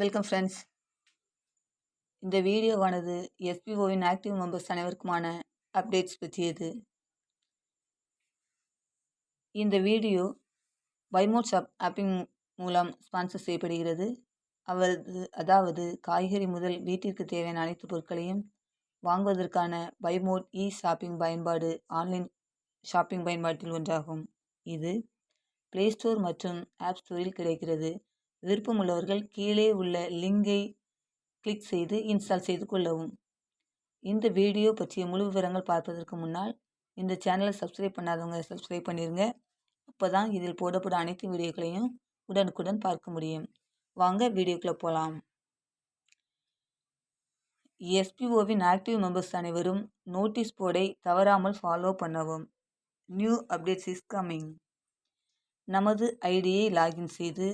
Welcome friends. இந்த வீடியோவானது எஸ்பிஓவின் active members அனைவருக்குமான updates பற்றியது. இந்த வீடியோ பைமோட்ஸ் ஆப்பிங் மூலம் ஸ்பான்சர் செய்யப்படுகிறது. அதாவது காய்கறி முதல் வீட்டிற்கு தேவையான அனைத்து பொருட்களையும் வாங்குவதற்கான பைமோட் ஷாப்பிங் பயன்பாடு ஆன்லைன் ஷாப்பிங் பயன்பாட்டில் ஒன்றாகும். இது பிளே ஸ்டோர் மற்றும் ஆப் ஸ்டோரில் கிடைக்கிறது. விருப்பமுள்ளவர்கள் கீழே உள்ள லிங்கை கிளிக் செய்து இன்ஸ்டால் செய்து கொள்ளவும். இந்த வீடியோ பற்றிய முழு விவரங்கள் பார்ப்பதற்கு முன்னால் இந்த சேனலை சப்ஸ்கிரைப் பண்ணாதவங்க சப்ஸ்கிரைப் பண்ணிடுங்க. அப்போ தான் இதில் போடப்படும் அனைத்து வீடியோக்களையும் உடனுக்குடன் பார்க்க முடியும். வாங்க வீடியோக்குள்ளே போகலாம். எஸ்பிஓவின் ஆக்டிவ் மெம்பர்ஸ் அனைவரும் நோட்டீஸ் போர்டை தவறாமல் ஃபாலோ பண்ணவும். New updates is coming. நமது ஐடியை லாகின் செய்து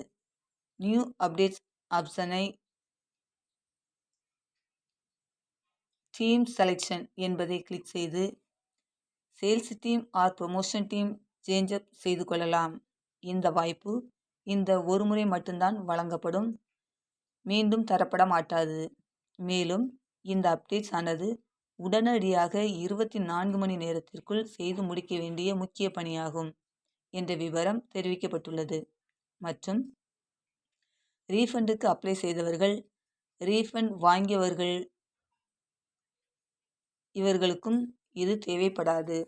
நியூ அப்டேட்ஸ் ஆப்ஷனை டீம் செலெக்ஷன் என்பதை கிளிக் செய்து sales team or promotion team change up செய்து கொள்ளலாம். இந்த வாய்ப்பு இந்த ஒரு முறை மட்டும்தான் வழங்கப்படும், மீண்டும் தரப்பட மாட்டாது. மேலும் இந்த அப்டேட்ஸ் ஆனது உடனடியாக 24 மணி நேரத்திற்குள் செய்து முடிக்க வேண்டிய முக்கிய பணியாகும் என்ற விவரம் தெரிவிக்கப்பட்டுள்ளது. மற்றும் ரீஃபண்டுக்கு அப்ளை செய்தவர்கள், ரீஃபண்ட் வாங்கியவர்கள் இவர்களுக்கும் இது தேவைப்படாது.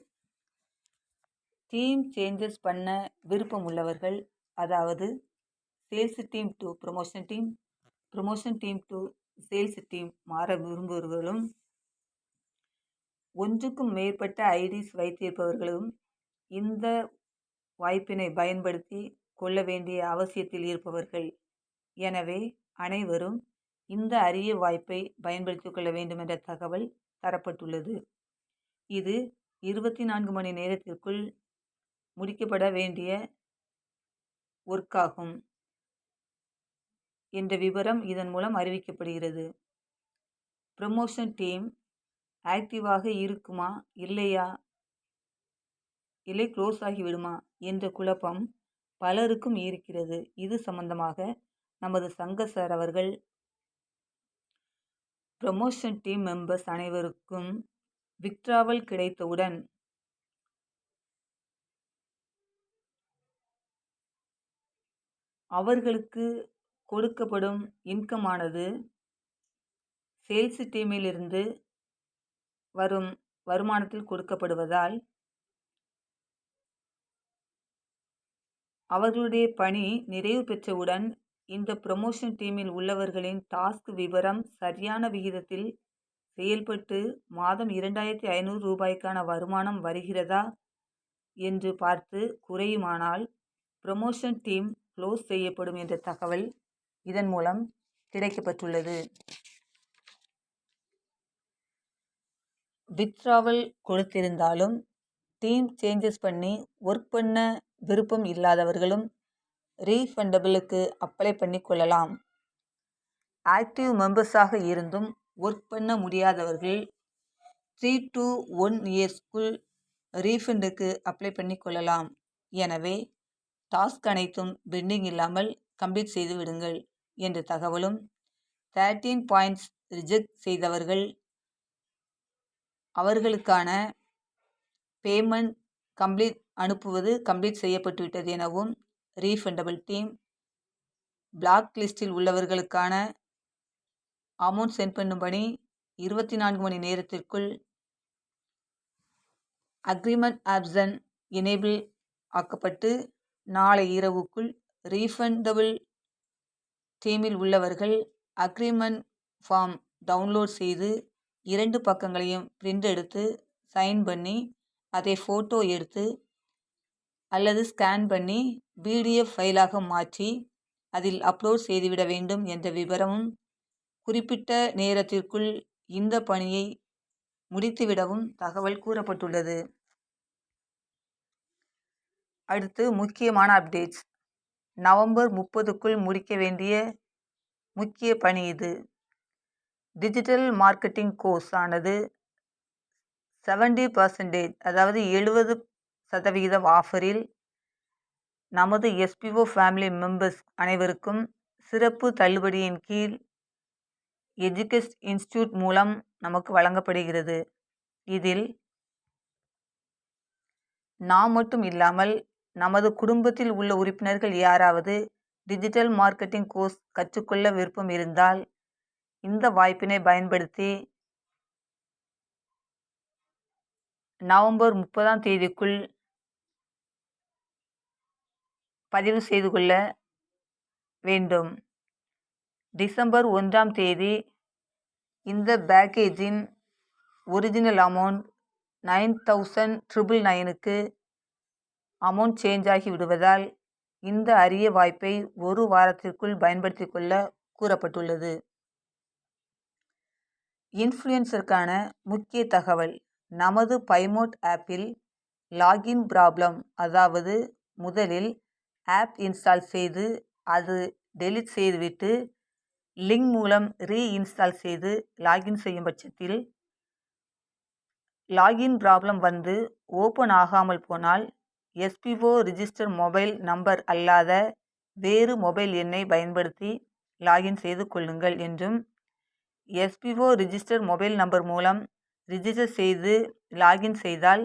டீம் சேஞ்சஸ் பண்ண விருப்பம் உள்ளவர்கள், அதாவது sales team to promotion team, promotion team to sales team மாற விரும்புபவர்களும், ஒன்றுக்கும் மேற்பட்ட ஐடிஸ் வைத்திருப்பவர்களும் இந்த வாய்ப்பினை பயன்படுத்தி கொள்ள வேண்டிய அவசியத்தில் இருப்பவர்கள். எனவே அனைவரும் இந்த அரிய வாய்ப்பை பயன்படுத்திக் கொள்ள வேண்டும் என்ற தகவல் தரப்பட்டுள்ளது. இது 24 மணி நேரத்திற்குள் முடிக்கப்பட வேண்டிய ஒர்க்காகும் என்ற விவரம் இதன் மூலம் அறிவிக்கப்படுகிறது. ப்ரமோஷன் டீம் ஆக்டிவாக இருக்குமா இல்லையா, இல்லை க்ளோஸ் ஆகிவிடுமா என்ற குழப்பம் பலருக்கும் இருக்கிறது. இது சம்பந்தமாக நமது சங்க சார் அவர்கள் ப்ரமோஷன் டீம் மெம்பர்ஸ் அனைவருக்கும் வித்ட்ராவல் கிடைத்தவுடன் அவர்களுக்கு கொடுக்கப்படும் இன்கமானது சேல்ஸ் டீமிலிருந்து வரும் வருமானத்தில் கொடுக்கப்படுவதால் அவர்களுடைய பணி நிறைவு பெற்றவுடன் இந்த ப்ரமோஷன் டீமில் உள்ளவர்களின் டாஸ்க் விவரம் சரியான விகிதத்தில் செயல்பட்டு மாதம் 2500 ரூபாய்க்கான வருமானம் வருகிறதா என்று பார்த்து குறையுமானால் ப்ரமோஷன் டீம் க்ளோஸ் செய்யப்படும் என்ற தகவல் இதன் மூலம் கிடைக்கப்பட்டுள்ளது. வித்ட்ராவல் கொடுத்திருந்தாலும் டீம் சேஞ்சஸ் பண்ணி ஒர்க் பண்ண விருப்பம் இல்லாதவர்களும் ரீஃபண்டபிளுக்கு அப்ளை பண்ணி கொள்ளலாம். ஆக்டிவ் மெம்பர்ஸாக இருந்தும் ஒர்க் பண்ண முடியாதவர்கள் 3 to 1 இயர்ஸ்க்குள் ரீஃபண்டுக்கு அப்ளை பண்ணி கொள்ளலாம். எனவே டாஸ்க் அனைத்தும் பெண்டிங் இல்லாமல் கம்ப்ளீட் செய்து விடுங்கள் என்ற தகவலும், 13 பாயிண்ட்ஸ் ரிஜெக்ட் செய்தவர்கள் அவர்களுக்கான பேமெண்ட் அனுப்புவது கம்ப்ளீட் செய்யப்பட்டுவிட்டது எனவும், ரீஃபண்டபிள் டீம் பிளாக் லிஸ்டில் உள்ளவர்களுக்கான அமௌண்ட் சென்ட் பண்ணும்படி 24 மணி நேரத்திற்குள் அக்ரிமெண்ட் ஆப்ஷன் எனேபிள் ஆக்கப்பட்டு நாளை இரவுக்குள் ரீஃபண்டபிள் டீமில் உள்ளவர்கள் அக்ரிமெண்ட் ஃபார்ம் டவுன்லோட் செய்து 2 பக்கங்களையும் பிரிண்ட் எடுத்து சைன் பண்ணி அதை ஃபோட்டோ எடுத்து அல்லது ஸ்கேன் பண்ணி PDF ஃபைலாக மாற்றி அதில் அப்லோட் செய்துவிட வேண்டும் என்ற விவரமும், குறிப்பிட்ட நேரத்திற்குள் இந்த பணியை முடித்துவிடவும் தகவல் கூறப்பட்டுள்ளது. அடுத்து முக்கியமான அப்டேட்ஸ். நவம்பர் 30க்குள் முடிக்க வேண்டிய முக்கிய பணி இது. டிஜிட்டல் மார்க்கெட்டிங் கோர்ஸ் ஆனது 70%, அதாவது 70% ஆஃபரில் நமது எஸ்பிஓ ஃபேமிலி மெம்பர்ஸ் அனைவருக்கும் சிறப்பு தள்ளுபடியின் கீழ் எஜுகெஸ்ட் இன்ஸ்டிடியூட் மூலம் நமக்கு வழங்கப்படுகிறது. இதில் நாம் மட்டும் இல்லாமல் நமது குடும்பத்தில் உள்ள உறுப்பினர்கள் யாராவது டிஜிட்டல் மார்க்கெட்டிங் கோர்ஸ் கற்றுக்கொள்ள விருப்பம் இருந்தால் இந்த வாய்ப்பினை பயன்படுத்தி நவம்பர் 30 பதிவு செய்து கொள்ள வேண்டும். டிசம்பர் 1 இந்த பேக்கேஜின் ஒரிஜினல் அமௌண்ட் 9,999க்கு அமௌண்ட் சேஞ்ச் ஆகி விடுவதால் இந்த அரிய வாய்ப்பை ஒரு வாரத்திற்குள் பயன்படுத்தி கொள்ள கூறப்பட்டுள்ளது. இன்ஃப்ளூயன்சருக்கான முக்கிய தகவல்: நமது பைமோட் ஆப்பில் லாகின் ப்ராப்ளம், அதாவது முதலில் ஆப் இன்ஸ்டால் செய்து அது டெலீட் செய்துவிட்டு லிங்க் மூலம் ரீஇன்ஸ்டால் செய்து லாகின் செய்யும் பட்சத்தில் லாகின் ப்ராப்ளம் வந்து ஓப்பன் ஆகாமல் போனால் எஸ்பிஓ ரிஜிஸ்டர் மொபைல் நம்பர் அல்லாத வேறு மொபைல் எண்ணை பயன்படுத்தி லாகின் செய்து கொள்ளுங்கள் என்றும், எஸ்பிஓ ரிஜிஸ்டர் மொபைல் நம்பர் மூலம் ரிஜிஸ்டர் செய்து லாகின் செய்தால்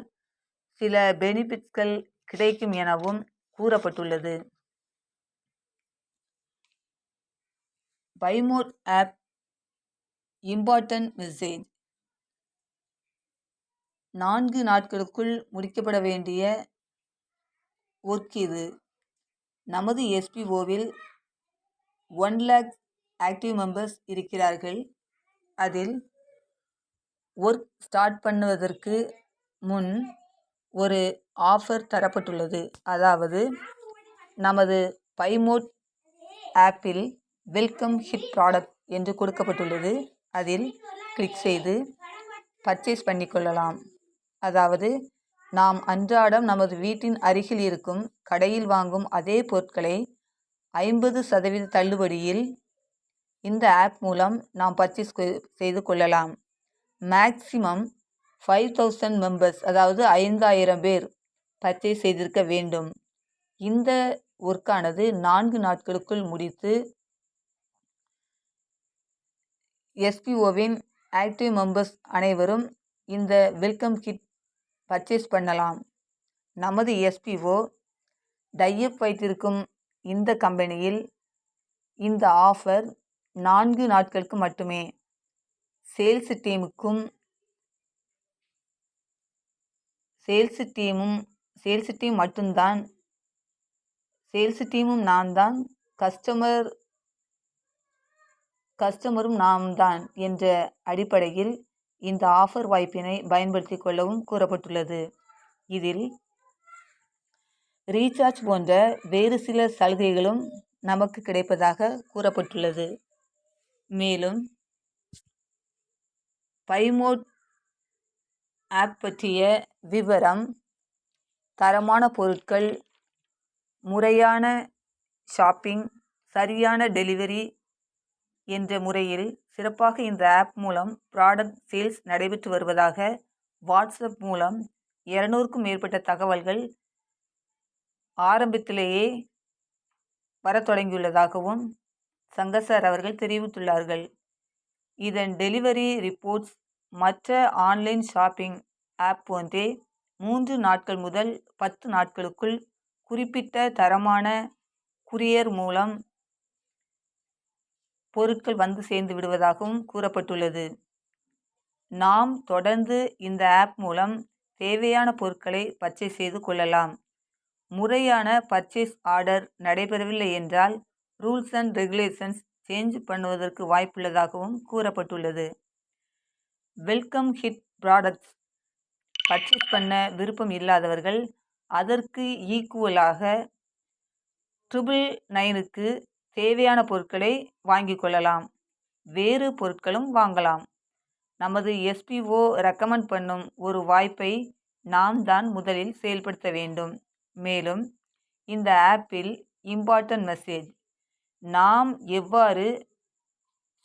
சில பெனிஃபிட்ஸ்கள் கிடைக்கும் எனவும் கூறப்பட்டுள்ளது. பைமோட் ஆப் இம்பார்ட்டன்ட் மெசேஜ்: 4 நாட்களுக்குள் முடிக்கப்பட வேண்டிய ஒர்க் இது. நமது எஸ்பிஓவில் 1 lakh ஆக்டிவ் மெம்பர்ஸ் இருக்கிறார்கள். அதில் ஒர்க் ஸ்டார்ட் பண்ணுவதற்கு முன் ஒரு ஆஃபர் தரப்பட்டுள்ளது. அதாவது நமது பைமோட் ஆப்பில் வெல்கம் ஹிட் ப்ராடக்ட் என்று கொடுக்கப்பட்டுள்ளது. அதில் கிளிக் செய்து பர்ச்சேஸ் பண்ணிக்கொள்ளலாம். அதாவது நாம் அன்றாடம் நமது வீட்டின் அருகில் இருக்கும் கடையில் வாங்கும் அதே பொருட்களை 50% தள்ளுபடியில் இந்த ஆப் மூலம் நாம் பர்ச்சேஸ் செய்து கொள்ளலாம். மேக்சிமம் 5,000 மெம்பர்ஸ், அதாவது 5,000 பேர் பர்ச்சேஸ் செய்திருக்க வேண்டும். இந்த ஒர்க்கானது 4 நாட்களுக்குள் முடித்து எஸ்பிஓவின் ஆக்டிவ் மெம்பர்ஸ் அனைவரும் இந்த வெல்கம் கிட் பர்ச்சேஸ் பண்ணலாம். நமது எஸ்பிஓ டைப் வைத்திருக்கும் இந்த கம்பெனியில் இந்த ஆஃபர் 4 நாட்களுக்கு மட்டுமே. சேல்ஸ் டீமும் நான் தான், கஸ்டமரும் நாம் தான் என்ற அடிப்படையில் இந்த ஆஃபர் வாய்ப்பினை பயன்படுத்தி கொள்ளவும் கூறப்பட்டுள்ளது. இதில் ரீசார்ஜ் போன்ற வேறு சில சலுகைகளும் நமக்கு கிடைப்பதாக கூறப்பட்டுள்ளது. மேலும் பைமோட் ஆப் பற்றிய விவரம், தரமான பொருட்கள், முறையான ஷாப்பிங், சரியான டெலிவரி என்ற முறையில் சிறப்பாக இந்த ஆப் மூலம் ப்ராடக்ட் சேல்ஸ் நடைபெற்று வருவதாக வாட்ஸ்அப் மூலம் 200க்கும் மேற்பட்ட தகவல்கள் ஆரம்பத்திலேயே வரத் தொடங்கியுள்ளதாகவும் சங்கர் அவர்கள் தெரிவித்துள்ளார்கள். இதன் டெலிவரி ரிப்போர்ட்ஸ் மற்ற ஆன்லைன் ஷாப்பிங் ஆப் போன்றே 3 நாட்கள் முதல் 10 நாட்களுக்குள் குறிப்பிட்ட தரமான குரியர் மூலம் பொருட்கள் வந்து சேர்ந்து விடுவதாகவும் கூறப்பட்டுள்ளது. நாம் தொடர்ந்து இந்த ஆப் மூலம் தேவையான பொருட்களை பர்ச்சேஸ் செய்து கொள்ளலாம். முறையான பர்ச்சேஸ் ஆர்டர் நடைபெறவில்லை என்றால் ரூல்ஸ் அண்ட் ரெகுலேஷன்ஸ் சேஞ்ச் பண்ணுவதற்கு வாய்ப்புள்ளதாகவும் கூறப்பட்டுள்ளது. வெல்கம் ஹிட் ப்ராடக்ட்ஸ் பர்ச்சேஸ் பண்ண விருப்பம் இல்லாதவர்கள் அதற்கு ஈக்குவலாக 999க்கு தேவையான பொருட்களை வாங்கிக் கொள்ளலாம். வேறு பொருட்களும் வாங்கலாம். நமது எஸ்பிஓ ரெக்கமெண்ட் பண்ணும் ஒரு வாய்ப்பை நாம் தான் முதலில் செயல்படுத்த வேண்டும். மேலும் இந்த ஆப்பில் இம்பார்ட்டன்ட் மெசேஜ்: நாம் எவ்வாறு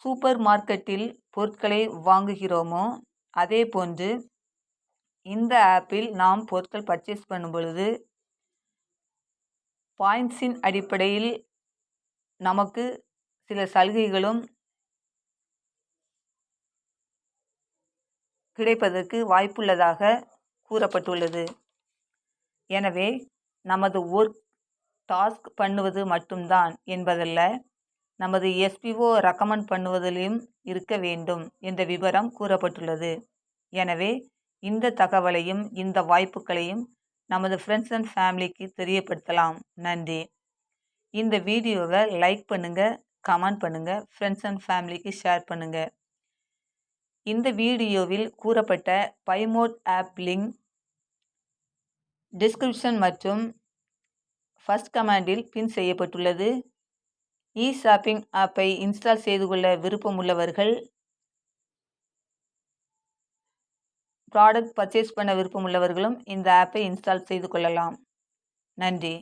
சூப்பர் மார்க்கெட்டில் பொருட்களை வாங்குகிறோமோ அதே போன்று இந்த ஆப்பில் நாம் பொருட்கள் பர்ச்சேஸ் பண்ணும் பொழுது பாயிண்ட்ஸின் அடிப்படையில் நமக்கு சில சலுகைகளும் கிடைப்பதற்கு வாய்ப்புள்ளதாக கூறப்பட்டுள்ளது. எனவே நமது ஒர்க் டாஸ்க் பண்ணுவது மட்டும்தான் என்பதல்ல, நமது SPO ரெக்கமெண்ட் பண்ணுவதிலும் இருக்க வேண்டும் என்ற விவரம் கூறப்பட்டுள்ளது. எனவே இந்த தகவலையும் இந்த வாய்ப்புகளையும் நமது ஃப்ரெண்ட்ஸ் அண்ட் ஃபேமிலிக்கு தெரியப்படுத்தலாம். நன்றி. இந்த வீடியோவை லைக் பண்ணுங்கள், கமெண்ட் பண்ணுங்கள், ஃப்ரெண்ட்ஸ் அண்ட் ஃபேமிலிக்கு ஷேர் பண்ணுங்கள். இந்த வீடியோவில் கூறப்பட்ட பைமோட் ஆப் லிங்க் டிஸ்கிரிப்ஷன் மற்றும் ஃபர்ஸ்ட் கமெண்டில் பின் செய்யப்பட்டுள்ளது. ஷாப்பிங் ஆப்பை இன்ஸ்டால் செய்து கொள்ள விருப்பமுள்ளவர்கள், ப்ராடக்ட் பர்ச்சேஸ் பண்ண விருப்பமுள்ளவர்களும் இந்த ஆப்பை இன்ஸ்டால் செய்து கொள்ளலாம். நன்றி.